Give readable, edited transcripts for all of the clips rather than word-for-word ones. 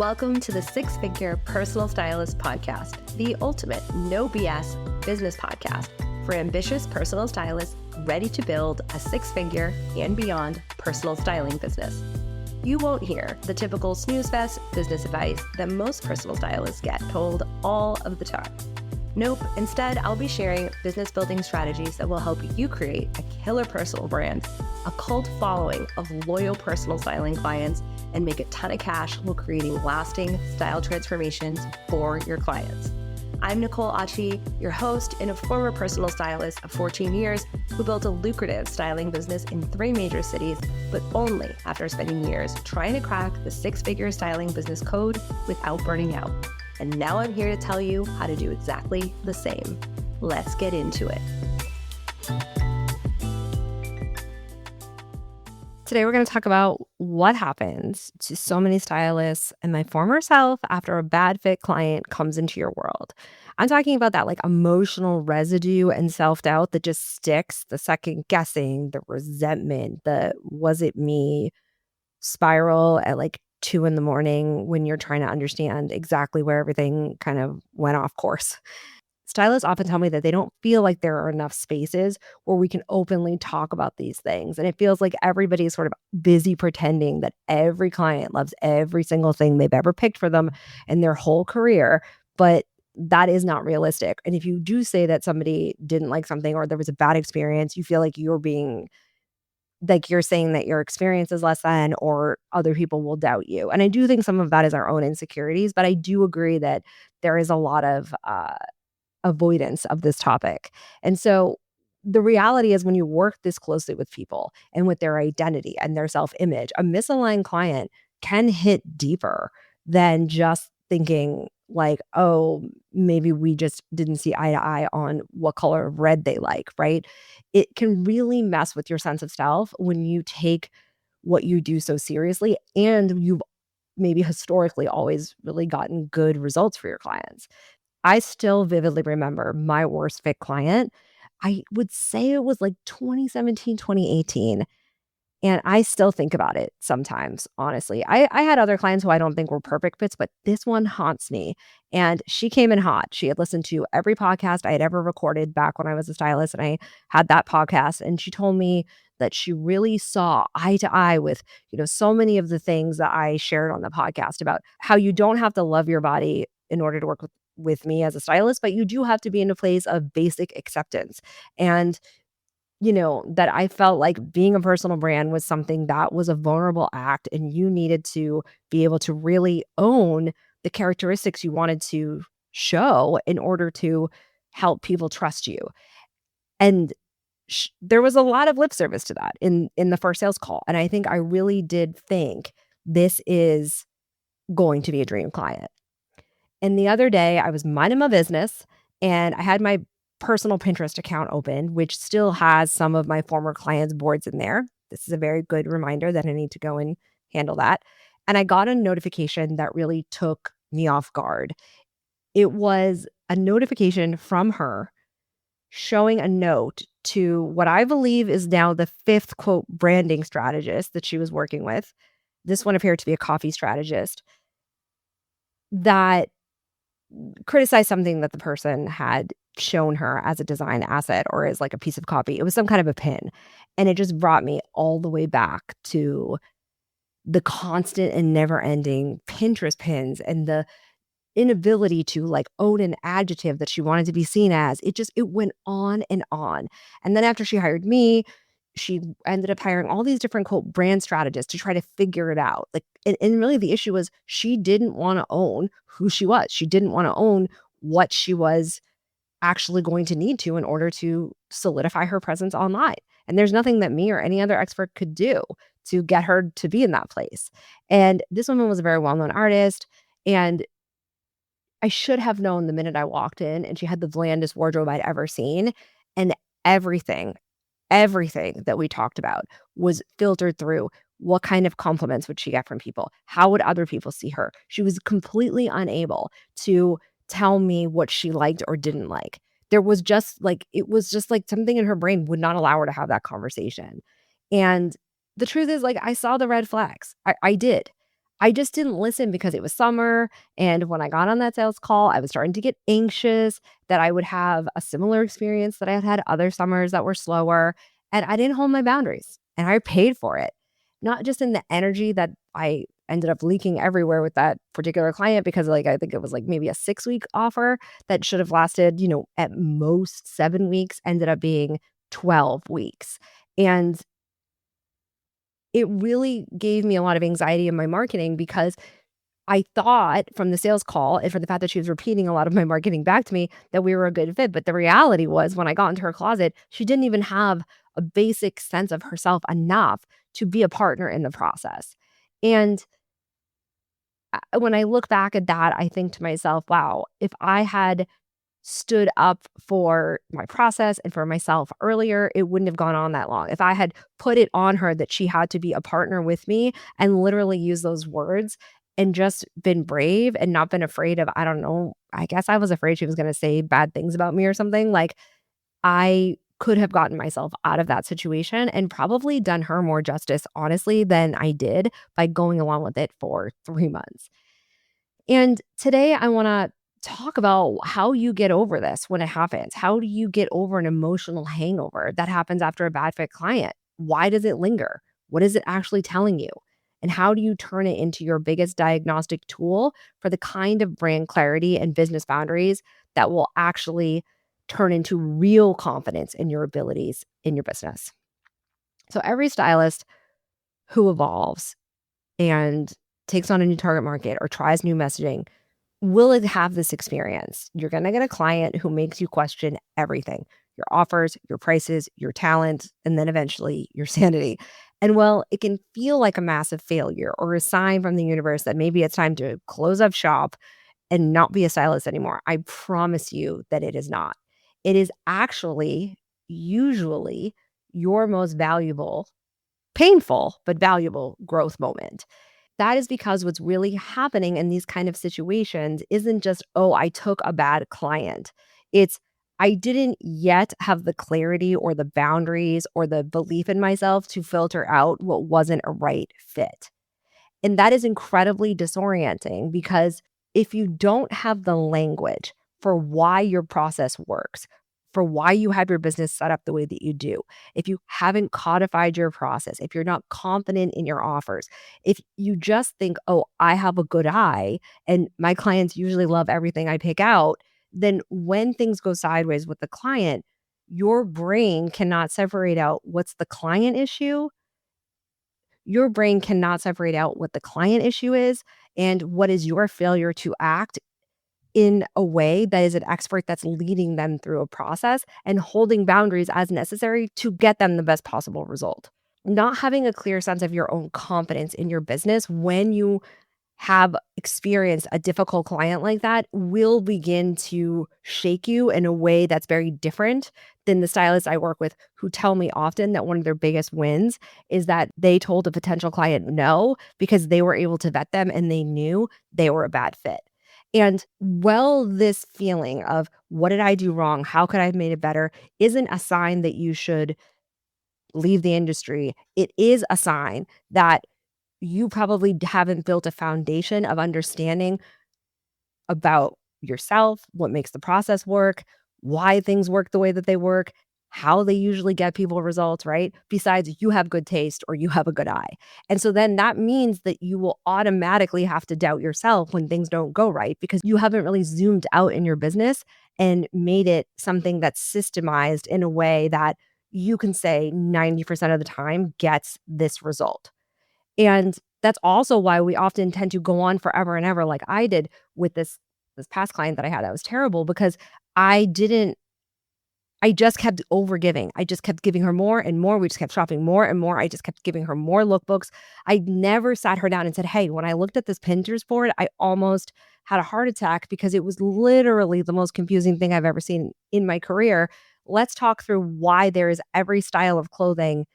Welcome to the Six Figure Personal Stylist Podcast, the ultimate no BS business podcast for ambitious personal stylists ready to build a six-figure and beyond personal styling business. You won't hear the typical snooze fest business advice that most personal stylists get told all of the time. Nope, instead, I'll be sharing business building strategies that will help you create a killer personal brand, a cult following of loyal personal styling clients, and make a ton of cash while creating lasting style transformations for your clients. I'm Nicole Achi, your host and a former personal stylist of 14 years who built a lucrative styling business in 3 major cities, but only after spending years trying to crack the six-figure styling business code without burning out. And now I'm here to tell you how to do exactly the same. Let's get into it. Today, we're going to talk about what happens to so many stylists and my former self after a bad fit client comes into your world. I'm talking about that emotional residue and self-doubt that just sticks, the second guessing, the resentment, the was it me spiral at 2 a.m. when you're trying to understand exactly where everything kind of went off course. Stylists often tell me that they don't feel like there are enough spaces where we can openly talk about these things. And it feels like everybody is sort of busy pretending that every client loves every single thing they've ever picked for them in their whole career. But that is not realistic. And if you do say that somebody didn't like something or there was a bad experience, you feel like you're saying that your experience is less than, or other people will doubt you. And I do think some of that is our own insecurities, but I do agree that there is a lot of avoidance of this topic. And so the reality is when you work this closely with people and with their identity and their self-image, a misaligned client can hit deeper than just thinking oh, maybe we just didn't see eye to eye on what color of red they like, right? It can really mess with your sense of self when you take what you do so seriously and you've maybe historically always really gotten good results for your clients. I still vividly remember my worst fit client. I would say it was 2017, 2018. And I still think about it sometimes, honestly. I had other clients who I don't think were perfect fits, but this one haunts me. And she came in hot. She had listened to every podcast I had ever recorded back when I was a stylist, and I had that podcast. And she told me that she really saw eye to eye with, so many of the things that I shared on the podcast about how you don't have to love your body in order to work with me as a stylist, but you do have to be in a place of basic acceptance. And that I felt like being a personal brand was something that was a vulnerable act, and you needed to be able to really own the characteristics you wanted to show in order to help people trust you. And there was a lot of lip service to that in the first sales call. And I think I really did think this is going to be a dream client. And the other day I was minding my business and I had my personal Pinterest account open, which still has some of my former clients' boards in there. This is a very good reminder that I need to go and handle that. And I got a notification that really took me off guard. It was a notification from her showing a note to what I believe is now the 5th quote branding strategist that she was working with. This one appeared to be a coffee strategist that criticized something that the person had shown her as a design asset or as a piece of copy. It was some kind of a pin. And it just brought me all the way back to the constant and never ending Pinterest pins and the inability to own an adjective that she wanted to be seen as. It went on and on. And then after she hired me, she ended up hiring all these different quote brand strategists to try to figure it out. And really the issue was she didn't want to own who she was. She didn't want to own what she was actually going to need to in order to solidify her presence online. And there's nothing that me or any other expert could do to get her to be in that place. And this woman was a very well-known artist, and I should have known the minute I walked in, and she had the blandest wardrobe I'd ever seen. And everything that we talked about was filtered through what kind of compliments would she get from people? How would other people see her? She was completely unable to tell me what she liked or didn't like. There was just something in her brain would not allow her to have that conversation. And the truth is I saw the red flags. I did. I just didn't listen because it was summer, and when I got on that sales call, I was starting to get anxious that I would have a similar experience that I had had other summers that were slower, and I didn't hold my boundaries, and I paid for it. Not just in the energy that I ended up leaking everywhere with that particular client because, like, I think it was, like, maybe a 6-week offer that should have lasted, at most 7 weeks, ended up being 12 weeks, and it really gave me a lot of anxiety in my marketing because I thought from the sales call and from the fact that she was repeating a lot of my marketing back to me that we were a good fit. But the reality was when I got into her closet, she didn't even have a basic sense of herself enough to be a partner in the process. And when I look back at that, I think to myself, wow, if I had stood up for my process and for myself earlier, it wouldn't have gone on that long. If I had put it on her that she had to be a partner with me and literally use those words and just been brave and not been afraid of, I don't know, I guess I was afraid she was going to say bad things about me or something. Like I could have gotten myself out of that situation and probably done her more justice, honestly, than I did by going along with it for 3 months. And today I want to talk about how you get over this when it happens. How do you get over an emotional hangover that happens after a bad fit client? Why does it linger? What is it actually telling you? And how do you turn it into your biggest diagnostic tool for the kind of brand clarity and business boundaries that will actually turn into real confidence in your abilities in your business? So, every stylist who evolves and takes on a new target market or tries new messaging will it have this experience. You're going to get a client who makes you question everything: your offers, your prices, your talent, and then eventually your sanity. And well, it can feel like a massive failure or a sign from the universe that maybe it's time to close up shop and not be a stylist anymore. I promise you that it is not. It is actually usually your most valuable, painful, but valuable growth moment. That is because what's really happening in these kind of situations isn't just, "Oh, I took a bad client." It's, "I didn't yet have the clarity or the boundaries or the belief in myself to filter out what wasn't a right fit." And that is incredibly disorienting because if you don't have the language for why your process works, for why you have your business set up the way that you do, if you haven't codified your process, if you're not confident in your offers, if you just think, oh, I have a good eye and my clients usually love everything I pick out, then when things go sideways with the client, your brain cannot separate out what's the client issue. Your brain cannot separate out what the client issue is and what is your failure to act in a way that is an expert that's leading them through a process and holding boundaries as necessary to get them the best possible result. Not having a clear sense of your own confidence in your business when you have experienced a difficult client like that will begin to shake you in a way that's very different than the stylists I work with who tell me often that one of their biggest wins is that they told a potential client no because they were able to vet them and they knew they were a bad fit. And well, this feeling of what did I do wrong? How could I have made it better? Isn't a sign that you should leave the industry. It is a sign that you probably haven't built a foundation of understanding about yourself, what makes the process work, why things work the way that they work, how they usually get people results, right? Besides, you have good taste or you have a good eye. And so then that means that you will automatically have to doubt yourself when things don't go right because you haven't really zoomed out in your business and made it something that's systemized in a way that you can say 90% of the time gets this result. And that's also why we often tend to go on forever and ever like I did with this past client that I had that was terrible because I didn't I just kept over giving. I just kept giving her more and more. We just kept shopping more and more. I just kept giving her more lookbooks. I never sat her down and said, "Hey, when I looked at this Pinterest board, I almost had a heart attack because it was literally the most confusing thing I've ever seen in my career. Let's talk through why there is every style of clothing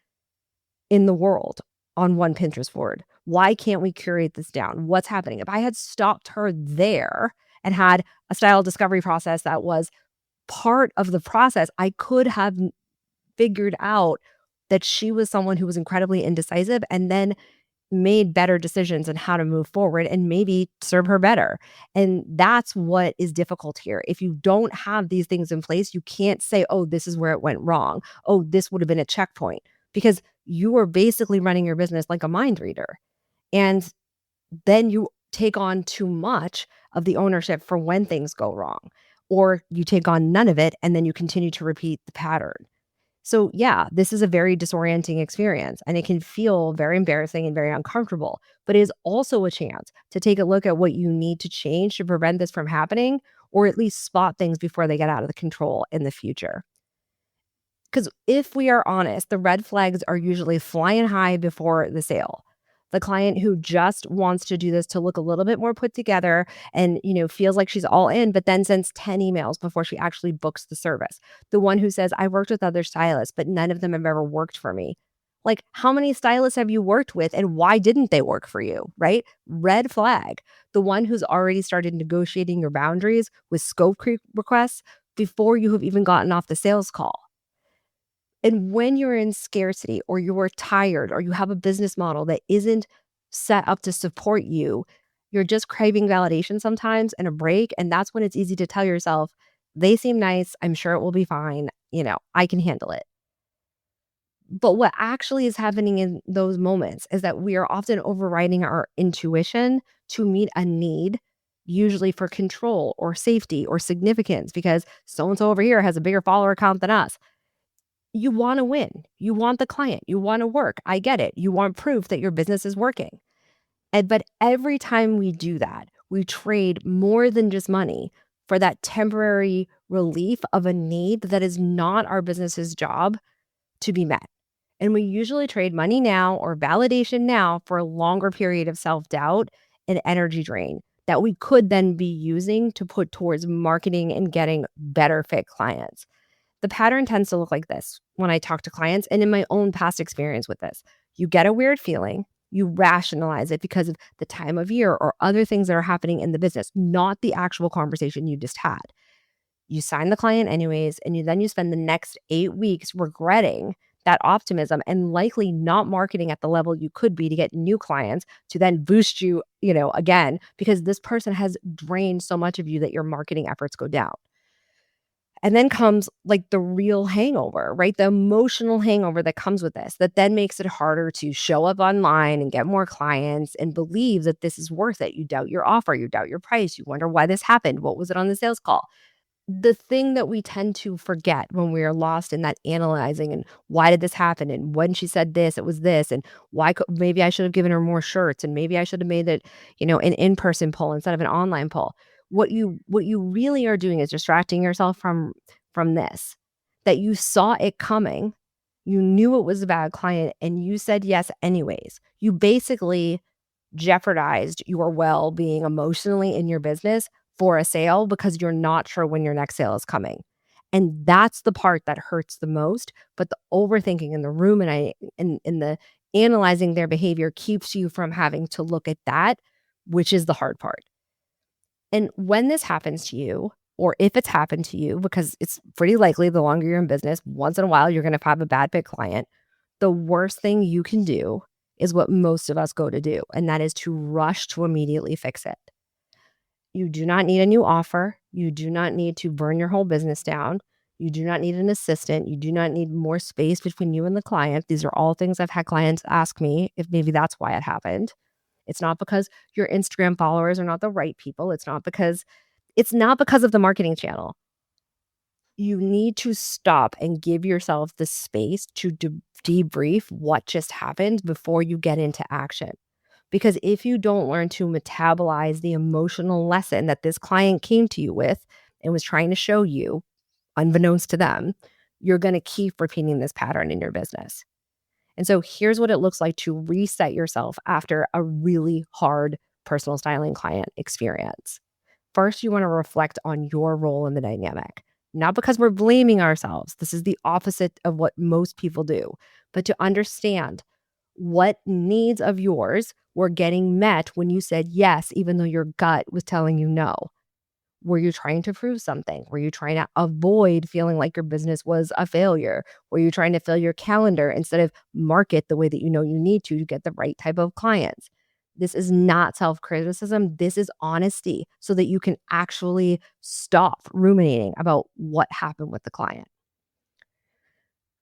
in the world on one Pinterest board. Why can't we curate this down? What's happening?" If I had stopped her there and had a style discovery process that was part of the process, I could have figured out that she was someone who was incredibly indecisive and then made better decisions on how to move forward and maybe serve her better. And that's what is difficult here. If you don't have these things in place, you can't say, oh, this is where it went wrong. Oh, this would have been a checkpoint because you are basically running your business like a mind reader. And then you take on too much of the ownership for when things go wrong, or you take on none of it and then you continue to repeat the pattern. So, yeah, this is a very disorienting experience and it can feel very embarrassing and very uncomfortable, but it is also a chance to take a look at what you need to change to prevent this from happening or at least spot things before they get out of the control in the future. Because if we are honest, the red flags are usually flying high before the sale. The client who just wants to do this to look a little bit more put together and, feels like she's all in, but then sends 10 emails before she actually books the service. The one who says, I worked with other stylists, but none of them have ever worked for me. Like, how many stylists have you worked with and why didn't they work for you? Right? Red flag. The one who's already started negotiating your boundaries with scope creep requests before you have even gotten off the sales call. And when you're in scarcity or you're tired or you have a business model that isn't set up to support you, you're just craving validation sometimes and a break. And that's when it's easy to tell yourself, they seem nice. I'm sure it will be fine. I can handle it. But what actually is happening in those moments is that we are often overriding our intuition to meet a need, usually for control or safety or significance, because so and so over here has a bigger follower count than us. You wanna win. You want the client. You wanna work. I get it. You want proof that your business is working. But every time we do that, we trade more than just money for that temporary relief of a need that is not our business's job to be met. And we usually trade money now or validation now for a longer period of self-doubt and energy drain that we could then be using to put towards marketing and getting better fit clients. The pattern tends to look like this when I talk to clients and in my own past experience with this. You get a weird feeling, you rationalize it because of the time of year or other things that are happening in the business, not the actual conversation you just had. You sign the client anyways, and you spend the next 8 weeks regretting that optimism and likely not marketing at the level you could be to get new clients to then boost you, again, because this person has drained so much of you that your marketing efforts go down. And then comes like the real hangover, right? The emotional hangover that comes with this, that then makes it harder to show up online and get more clients and believe that this is worth it. You doubt your offer, you doubt your price, you wonder why this happened. What was it on the sales call? The thing that we tend to forget when we are lost in that analyzing and why did this happen? And when she said this, it was this. And maybe I should have given her more shirts and maybe I should have made it, an in-person poll instead of an online poll. What you really are doing is distracting yourself from this, that you saw it coming, you knew it was a bad client, and you said yes anyways. You basically jeopardized your well-being emotionally in your business for a sale because you're not sure when your next sale is coming. And that's the part that hurts the most, but the overthinking in the room and the analyzing their behavior keeps you from having to look at that, which is the hard part. And when this happens to you, or if it's happened to you, because it's pretty likely the longer you're in business, once in a while you're going to have a bad fit client, the worst thing you can do is what most of us go to do, and that is to rush to immediately fix it. You do not need a new offer. You do not need to burn your whole business down. You do not need an assistant. You do not need more space between you and the client. These are all things I've had clients ask me if maybe that's why it happened. It's not because your Instagram followers are not the right people. It's not because of the marketing channel. You need to stop and give yourself the space to debrief what just happened before you get into action. Because if you don't learn to metabolize the emotional lesson that this client came to you with and was trying to show you, unbeknownst to them, you're going to keep repeating this pattern in your business. And so here's what it looks like to reset yourself after a really hard personal styling client experience. First, you want to reflect on your role in the dynamic, not because we're blaming ourselves. This is the opposite of what most people do, but to understand what needs of yours were getting met when you said yes, even though your gut was telling you no. Were you trying to prove something? Were you trying to avoid feeling like your business was a failure? Were you trying to fill your calendar instead of market the way that you know you need to get the right type of clients? This is not self criticism. This is honesty so that you can actually stop ruminating about what happened with the client.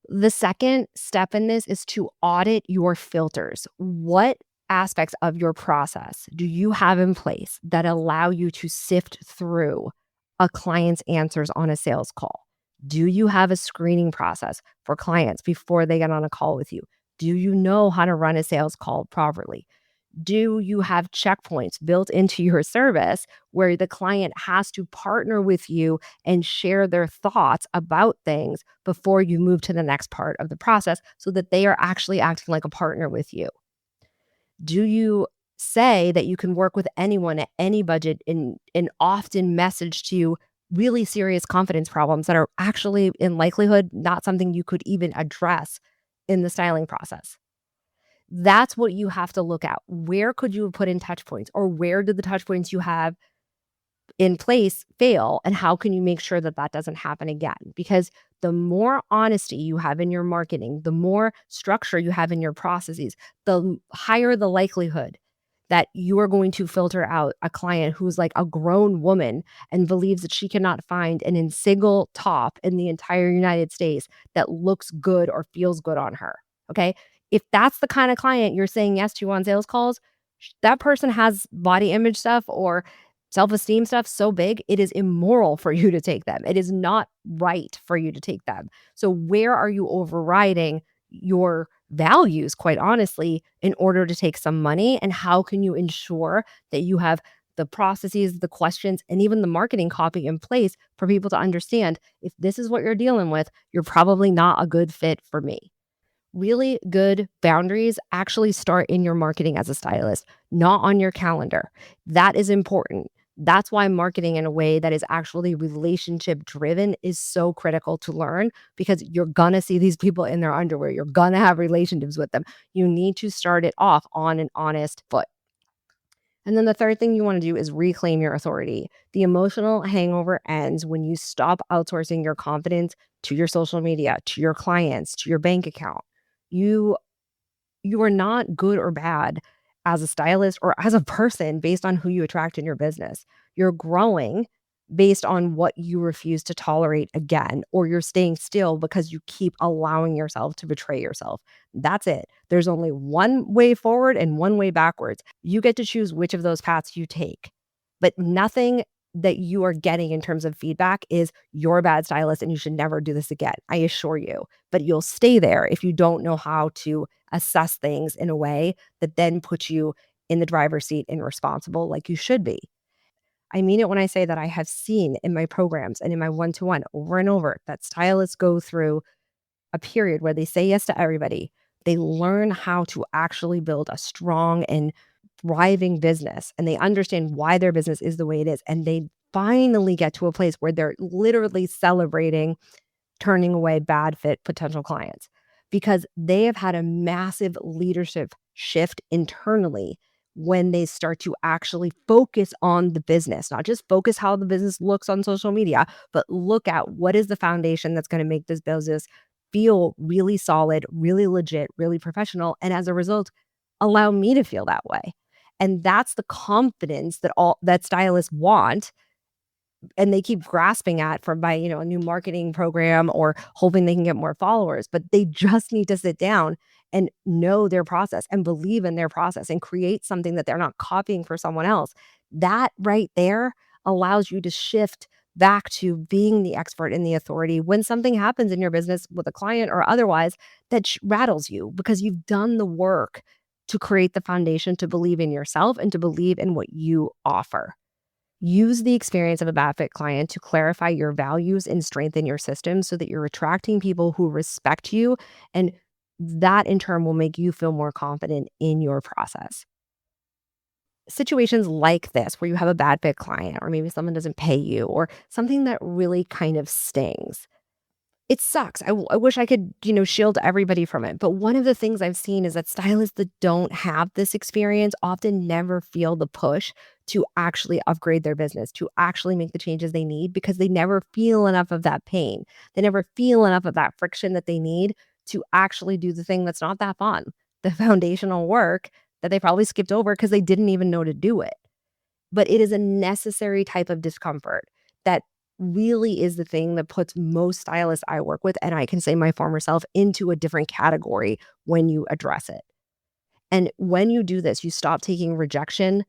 The second step in this is to audit your filters. What aspects of your process do you have in place that allow you to sift through a client's answers on a sales call? Do you have a screening process for clients before they get on a call with you? Do you know how to run a sales call properly? Do you have checkpoints built into your service where the client has to partner with you and share their thoughts about things before you move to the next part of the process so that they are actually acting like a partner with you? Do you say that you can work with anyone at any budget and often message to you really serious confidence problems that are actually in likelihood not something you could even address in the styling process? That's what you have to look at. Where could you have put in touch points, or where did the touch points you have in place fail, and how can you make sure that that doesn't happen again? Because the more honesty you have in your marketing, the more structure you have in your processes, the higher the likelihood that you are going to filter out a client who's like a grown woman and believes that she cannot find an single top in the entire United States that looks good or feels good on her. Okay. If that's the kind of client you're saying yes to on sales calls, that person has body image stuff or self-esteem stuff so big, it is immoral for you to take them. It is not right for you to take them. So where are you overriding your values, quite honestly, in order to take some money? And how can you ensure that you have the processes, the questions, and even the marketing copy in place for people to understand if this is what you're dealing with, you're probably not a good fit for me. Really good boundaries actually start in your marketing as a stylist, not on your calendar. That is important. That's why marketing in a way that is actually relationship driven is so critical to learn, because you're gonna see these people in their underwear. You're gonna have relationships with them. You need to start it off on an honest foot. And then the third thing you want to do is reclaim your authority. The emotional hangover ends when you stop outsourcing your confidence to your social media, to your clients, to your bank account. You you are not good or bad as a stylist or as a person based on who you attract in your business. You're growing based on what you refuse to tolerate again, or you're staying still because you keep allowing yourself to betray yourself. That's it. There's only one way forward and one way backwards. You get to choose which of those paths you take, but nothing that you are getting in terms of feedback is you're a bad stylist and you should never do this again. I assure you. But you'll stay there if you don't know how to assess things in a way that then puts you in the driver's seat and responsible like you should be. I mean it when I say that I have seen in my programs and in my one-to-one over and over that stylists go through a period where they say yes to everybody. They learn how to actually build a strong and thriving business, and they understand why their business is the way it is. And they finally get to a place where they're literally celebrating turning away bad fit potential clients because they have had a massive leadership shift internally when they start to actually focus on the business, not just focus how the business looks on social media, but look at what is the foundation that's going to make this business feel really solid, really legit, really professional. And as a result, allow me to feel that way. And that's the confidence that all that stylists want and they keep grasping at from by, a new marketing program or hoping they can get more followers, but they just need to sit down and know their process and believe in their process and create something that they're not copying for someone else. That right there allows you to shift back to being the expert in the authority when something happens in your business with a client or otherwise that rattles you because you've done the work to create the foundation to believe in yourself and to believe in what you offer. Use the experience of a bad fit client to clarify your values and strengthen your system so that you're attracting people who respect you. And that in turn will make you feel more confident in your process. Situations like this, where you have a bad fit client, or maybe someone doesn't pay you, or something that really kind of stings. It sucks. I wish I could, shield everybody from it. But one of the things I've seen is that stylists that don't have this experience often never feel the push to actually upgrade their business, to actually make the changes they need because they never feel enough of that pain. They never feel enough of that friction that they need to actually do the thing that's not that fun, the foundational work that they probably skipped over because they didn't even know to do it. But it is a necessary type of discomfort that really is the thing that puts most stylists I work with, and I can say my former self, into a different category when you address it. And when you do this, you stop taking rejection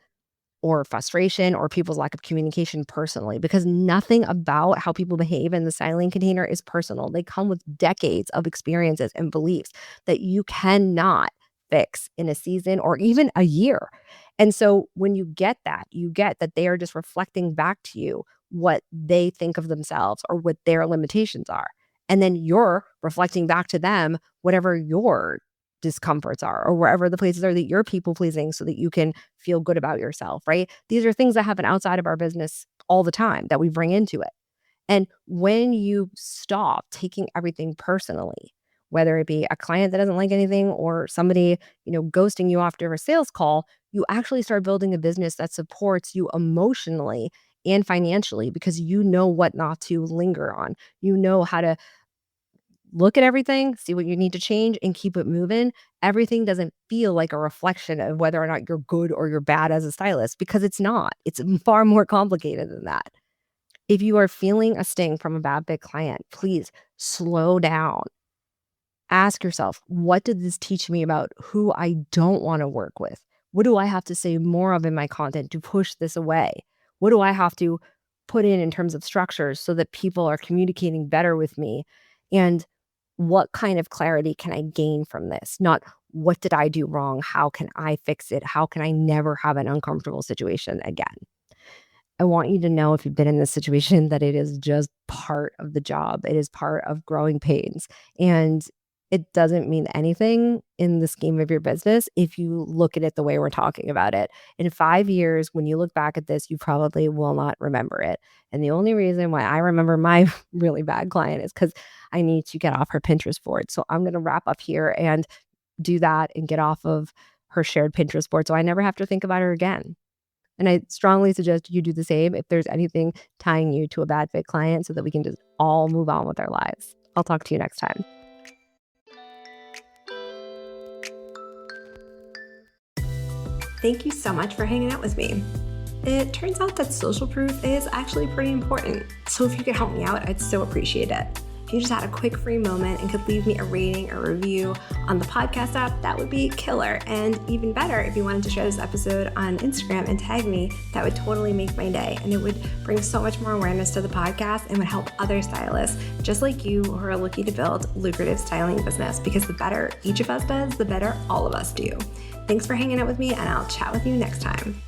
or frustration or people's lack of communication personally, because nothing about how people behave in the styling container is personal. They come with decades of experiences and beliefs that you cannot fix in a season or even a year. And so when you get that they are just reflecting back to you what they think of themselves or what their limitations are. And then you're reflecting back to them whatever your discomforts are or wherever the places are that you're people pleasing so that you can feel good about yourself, right? These are things that happen outside of our business all the time that we bring into it. And when you stop taking everything personally, whether it be a client that doesn't like anything or somebody, ghosting you after a sales call, you actually start building a business that supports you emotionally and financially because you know what not to linger on. You know how to look at everything, see what you need to change, and keep it moving. Everything doesn't feel like a reflection of whether or not you're good or you're bad as a stylist because it's not. It's far more complicated than that. If you are feeling a sting from a bad fit client, please slow down. Ask yourself, what did this teach me about who I don't want to work with? What do I have to say more of in my content to push this away? What do I have to put in terms of structures so that people are communicating better with me? And what kind of clarity can I gain from this? Not what did I do wrong? How can I fix it? How can I never have an uncomfortable situation again? I want you to know if you've been in this situation that it is just part of the job. It is part of growing pains. And it doesn't mean anything in the scheme of your business if you look at it the way we're talking about it. In 5 years, when you look back at this, you probably will not remember it. And the only reason why I remember my really bad client is because I need to get off her Pinterest board. So I'm going to wrap up here and do that and get off of her shared Pinterest board so I never have to think about her again. And I strongly suggest you do the same if there's anything tying you to a bad fit client so that we can just all move on with our lives. I'll talk to you next time. Thank you so much for hanging out with me. It turns out that social proof is actually pretty important. So if you could help me out, I'd so appreciate it. If you just had a quick free moment and could leave me a rating or review on the podcast app, that would be killer. And even better, if you wanted to share this episode on Instagram and tag me, that would totally make my day. And it would bring so much more awareness to the podcast and would help other stylists just like you who are looking to build lucrative styling business, because the better each of us does, the better all of us do. Thanks for hanging out with me, and I'll chat with you next time.